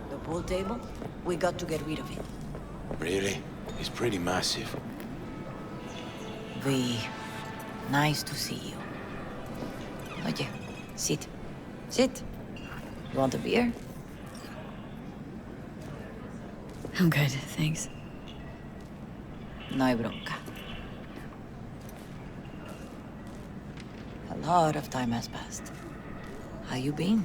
The pool table? We got to get rid of it. Really? It's pretty massive. V, nice to see you. Oye, sit. Sit. You want a beer? I'm good, thanks. No hay bronca. A lot of time has passed. How you been?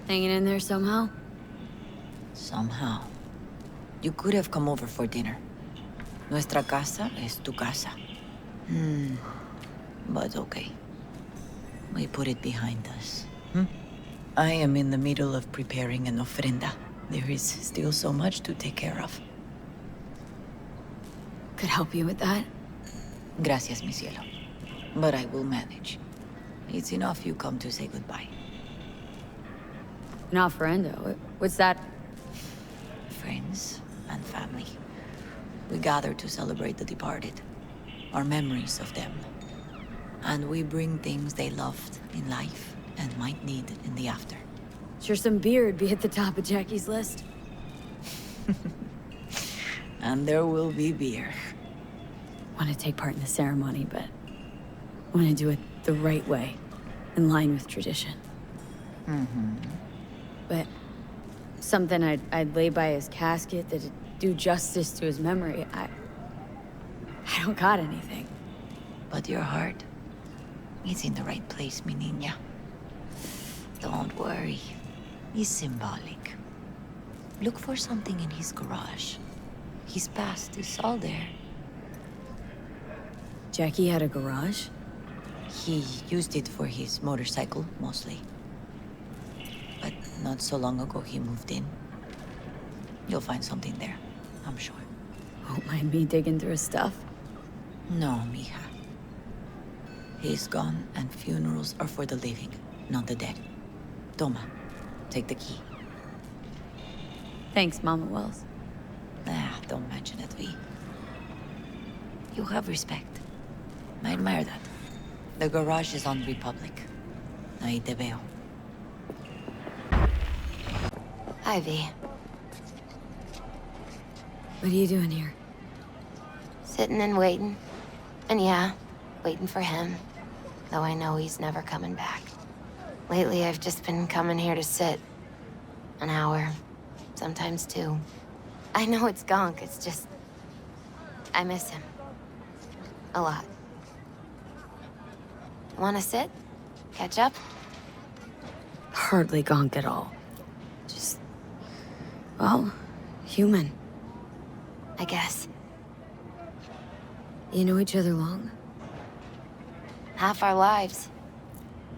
Hanging in there somehow? Somehow. You could have come over for dinner. Nuestra casa es tu casa. But okay. We put it behind us. I am in the middle of preparing an ofrenda. There is still so much to take care of. Could help you with that? Gracias, mi cielo. But I will manage. It's enough you come to say goodbye. An ofrenda? What's that? Friends and family. We gather to celebrate the departed. Our memories of them. And we bring things they loved in life and might need in the after. Sure some beer would be at the top of Jackie's list. And there will be beer. Want to take part in the ceremony, but want to do it the right way, in line with tradition. But something I'd lay by his casket that'd do justice to his memory. I don't got anything. But your heart, it's in the right place, mi niña. Don't worry. It's symbolic. Look for something in his garage. His past is all there. Jackie had a garage? He used it for his motorcycle, mostly. But not so long ago, he moved in. You'll find something there, I'm sure. Won't mind me digging through his stuff? No, mija. He's gone, and funerals are for the living, not the dead. Toma, take the key. Thanks, Mama Wells. Don't mention it, V. You have respect. I admire that. The garage is on Republic. Ahí te veo. Hi, V. What are you doing here? Sitting and waiting. And yeah, waiting for him. Though I know he's never coming back. Lately, I've just been coming here to sit. An hour. Sometimes two. I know it's gunk, it's just... I miss him. A lot. Wanna sit? Catch up? Hardly gonk at all. Just... well, human. I guess. You know each other long? Half our lives.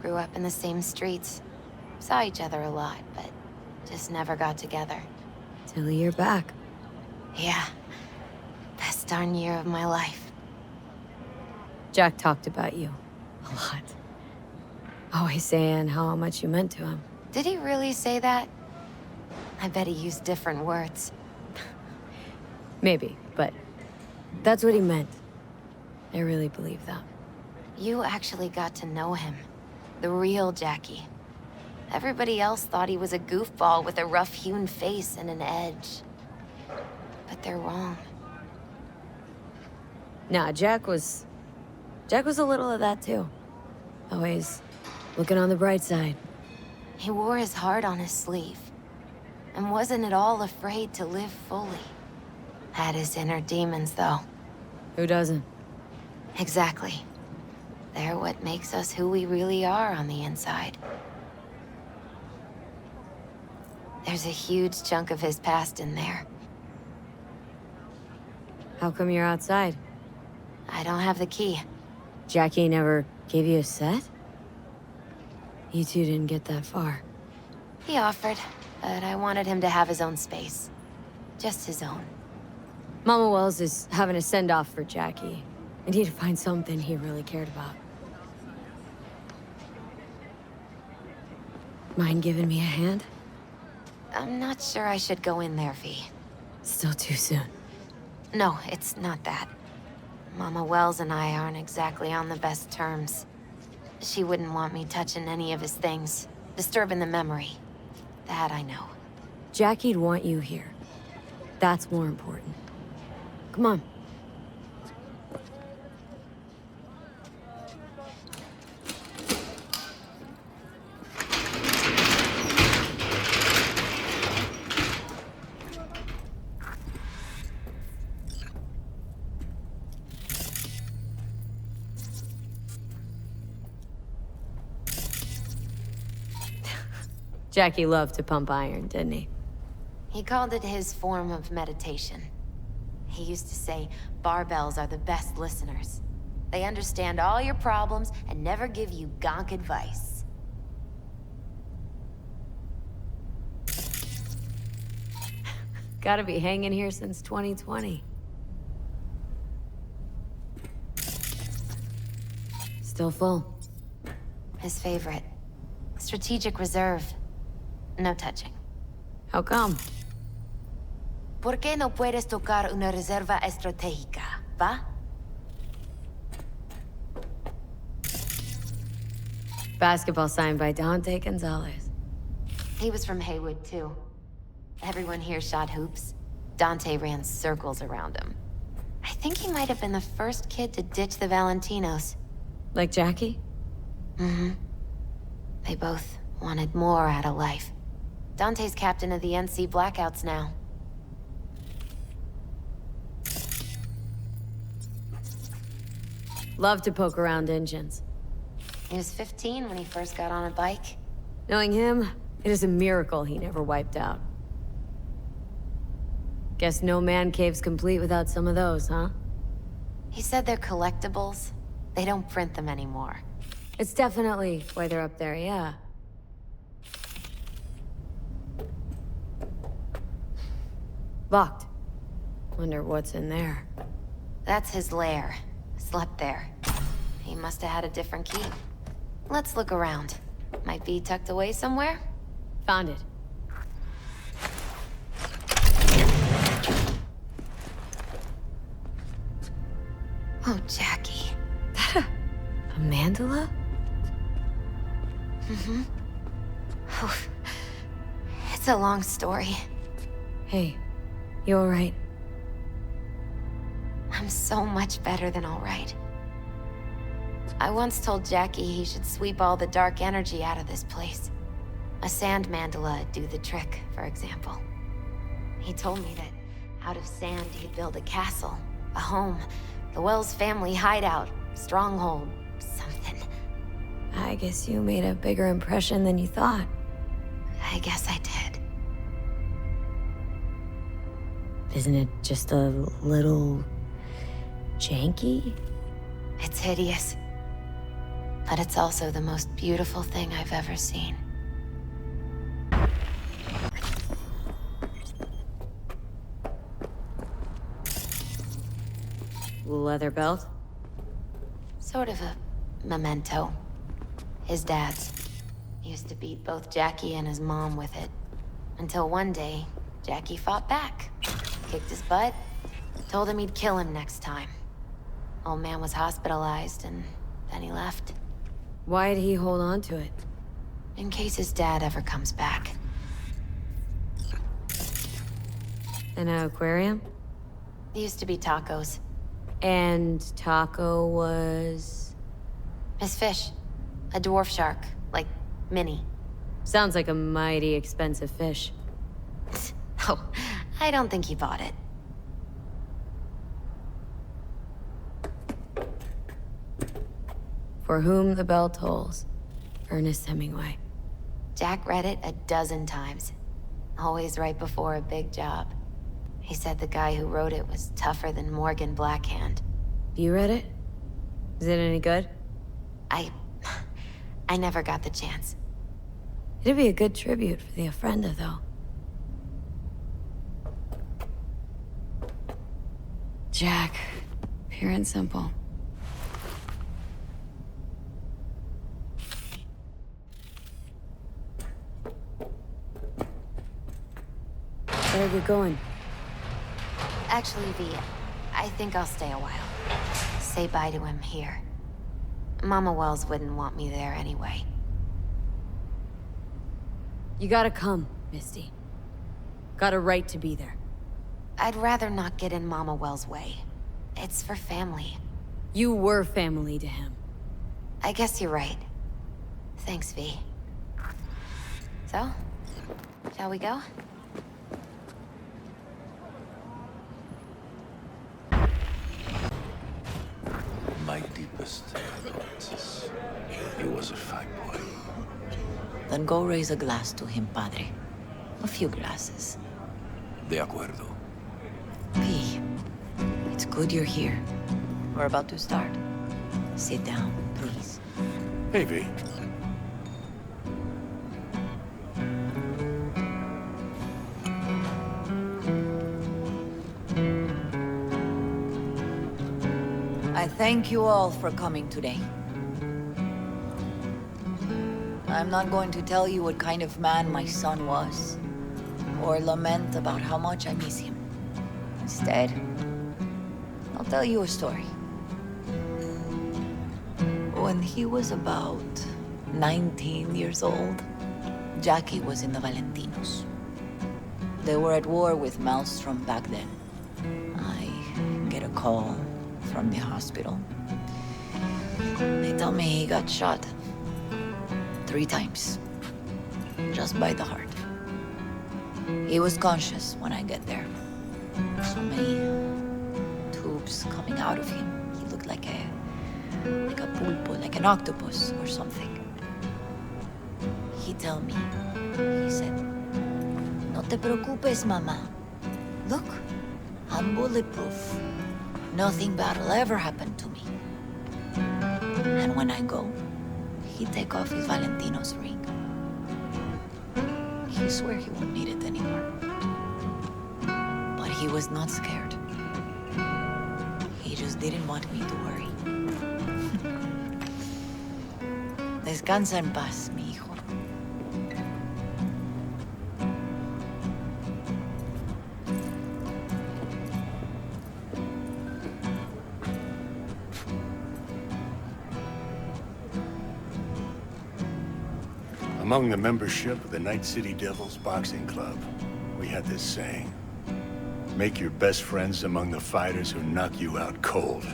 Grew up in the same streets. Saw each other a lot, but just never got together. Till you're back. Yeah. Best darn year of my life. Jack talked about you. A lot. Always saying how much you meant to him. Did he really say that? I bet he used different words. Maybe, but that's what he meant. I really believe that. You actually got to know him. The real Jackie. Everybody else thought he was a goofball with a rough-hewn face and an edge. But they're wrong. Nah, Jack was a little of that too. Always looking on the bright side. He wore his heart on his sleeve. And wasn't at all afraid to live fully. Had his inner demons, though. Who doesn't? Exactly. They're what makes us who we really are on the inside. There's a huge chunk of his past in there. How come you're outside? I don't have the key. Jackie never gave you a set? You two didn't get that far. He offered, but I wanted him to have his own space. Just his own. Mama Wells is having a send-off for Jackie. I need to find something he really cared about. Mind giving me a hand? I'm not sure I should go in there, V. Still too soon. No, it's not that. Mama Wells and I aren't exactly on the best terms. She wouldn't want me touching any of his things, disturbing the memory. That I know. Jackie'd want you here. That's more important. Come on. Jackie loved to pump iron, didn't he? He called it his form of meditation. He used to say, barbells are the best listeners. They understand all your problems and never give you gonk advice. Gotta be hanging here since 2020. Still full. His favorite. Strategic reserve. No touching. How come? ¿Por qué no puedes tocar una reserva estratégica, va? Basketball signed by Dante Gonzalez. He was from Haywood, too. Everyone here shot hoops. Dante ran circles around him. I think he might have been the first kid to ditch the Valentinos. Like Jackie? Mm-hmm. They both wanted more out of life. Dante's captain of the NC Blackouts now. Love to poke around engines. He was 15 when he first got on a bike. Knowing him, it is a miracle he never wiped out. Guess no man cave's complete without some of those, huh? He said they're collectibles. They don't print them anymore. It's definitely why they're up there, yeah. Locked. Wonder what's in there. That's his lair. Slept there. He must have had a different key. Let's look around. Might be tucked away somewhere? Found it. Oh, Jackie. A mandala? Mm-hmm. Oh, it's a long story. Hey, you alright? I'm so much better than all right. I once told Jackie he should sweep all the dark energy out of this place. A sand mandala'd do the trick, for example. He told me that out of sand he'd build a castle, a home, the Wells family hideout, stronghold, something. I guess you made a bigger impression than you thought. I guess I did. Isn't it just a little janky? It's hideous. But it's also the most beautiful thing I've ever seen. Leather belt? Sort of a memento. His dad's. He used to beat both Jackie and his mom with it. Until one day, Jackie fought back. Kicked his butt. Told him he'd kill him next time. Old man was hospitalized, and then he left. Why'd he hold on to it? In case his dad ever comes back. An aquarium? It used to be Taco's. And Taco was... His fish. A dwarf shark. Like, Minnie. Sounds like a mighty expensive fish. Oh, I don't think he bought it. For whom the bell tolls. Ernest Hemingway. Jack read it a dozen times. always right before a big job. He said the guy who wrote it was tougher than Morgan Blackhand. You read it? Is it any good? I never got the chance. It'd be a good tribute for the Ofrenda, though. Jack, pure and simple. Better get going. Actually, V, I think I'll stay a while. Say bye to him here. Mama Wells wouldn't want me there anyway. You gotta come, Misty. Got a right to be there. I'd rather not get in Mama Wells' way. It's for family. You were family to him. I guess you're right. Thanks, V. So, shall we go? My deepest condolences. He was a fine boy. Then go raise a glass to him, Padre. A few glasses. De acuerdo. P, it's good you're here. We're about to start. Sit down, please. Hey, V. I thank you all for coming today. I'm not going to tell you what kind of man my son was, or lament about how much I miss him. Instead, I'll tell you a story. When he was about 19 years old, Jackie was in the Valentinos. They were at war with Maelstrom back then. I get a call from the hospital. They tell me he got shot 3 times, just by the heart. He was conscious when I get there. So many tubes coming out of him. He looked like a pulpo, like an octopus or something. He tell me, he said, "No te preocupes, mama. Look, I'm bulletproof. Nothing bad will ever happen to me." And when I go, he take off his Valentino's ring. He swear he won't need it anymore. But he was not scared. He just didn't want me to worry. Descansa en paz, mi hijo. Among the membership of the Night City Devils Boxing Club, we had this saying: make your best friends among the fighters who knock you out cold.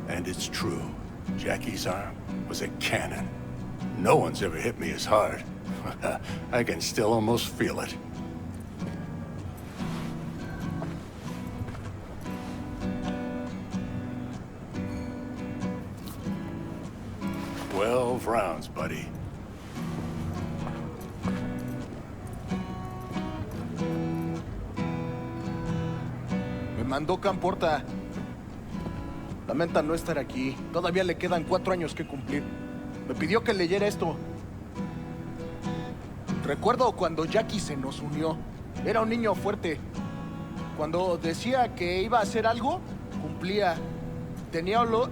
And it's true. Jackie's arm was a cannon. No one's ever hit me as hard. I can still almost feel it. 12 rounds, buddy. Me mandó Camporta. Lamenta no estar aquí. Todavía le quedan 4 años que cumplir. Me pidió que leyera esto. Recuerdo cuando Jackie se nos unió. Era un niño fuerte. Cuando decía que iba a hacer algo, cumplía. Tenía honor.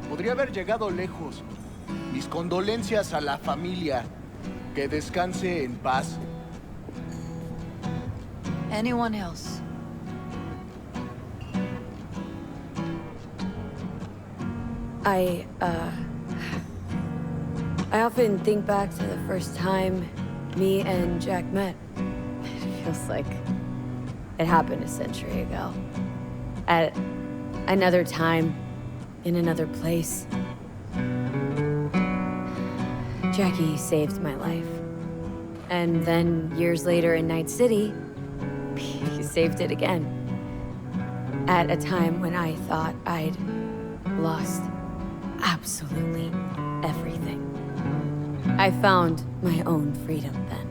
Podría haber llegado lejos. Mis condolencias a la familia. Que descanse en paz. Anyone else? I often think back to the first time me and Jack met. It feels like it happened a century ago. At another time, in another place. Jackie saved my life. And then, years later in Night City, he saved it again. At a time when I thought I'd lost absolutely everything. I found my own freedom then.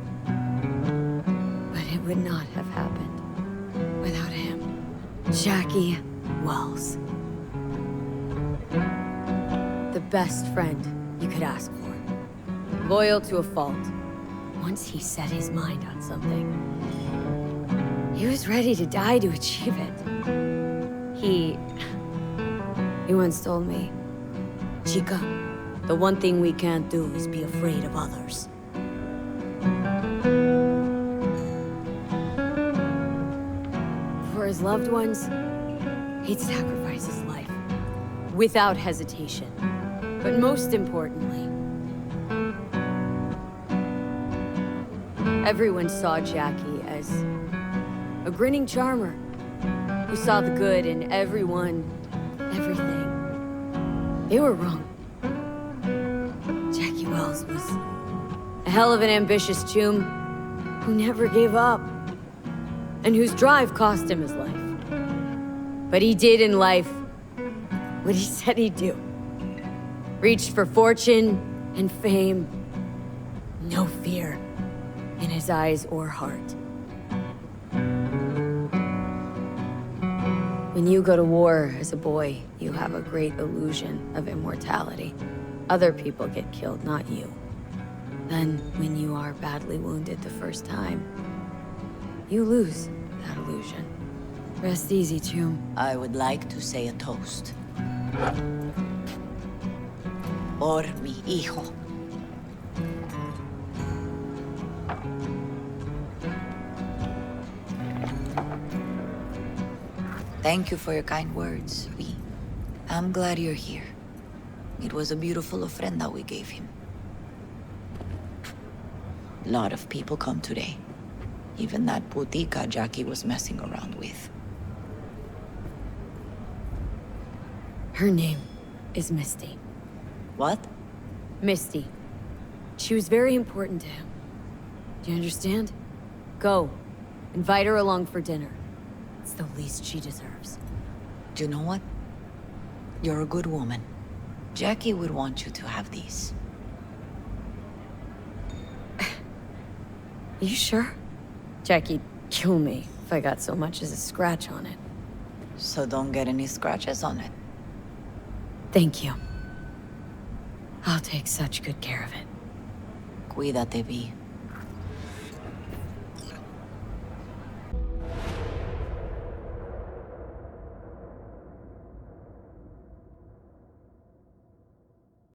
But it would not have happened without him. Jackie Wells. The best friend you could ask for. Loyal to a fault. Once he set his mind on something, he was ready to die to achieve it. He once told me, Chica, the one thing we can't do is be afraid of others. For his loved ones, he'd sacrifice his life, without hesitation. But most importantly, everyone saw Jackie as a grinning charmer who saw the good in everyone, everything. They were wrong. Jackie Wells was a hell of an ambitious chum who never gave up, and whose drive cost him his life. But he did in life what he said he'd do. Reached for fortune and fame. No fear in his eyes or heart. When you go to war as a boy, you have a great illusion of immortality. Other people get killed, not you. Then, when you are badly wounded the first time, you lose that illusion. Rest easy, Chum. I would like to say a toast. Por mi hijo. Thank you for your kind words, V. I'm glad you're here. It was a beautiful ofrenda we gave him. A lot of people come today. Even that putica Jackie was messing around with. Her name is Misty. What? Misty. She was very important to him. Do you understand? Go. Invite her along for dinner. It's the least she deserves. Do you know what? You're a good woman. Jackie would want you to have these. You sure? Jackie'd kill me if I got so much as a scratch on it. So don't get any scratches on it. Thank you. I'll take such good care of it. Cuídate, Vi.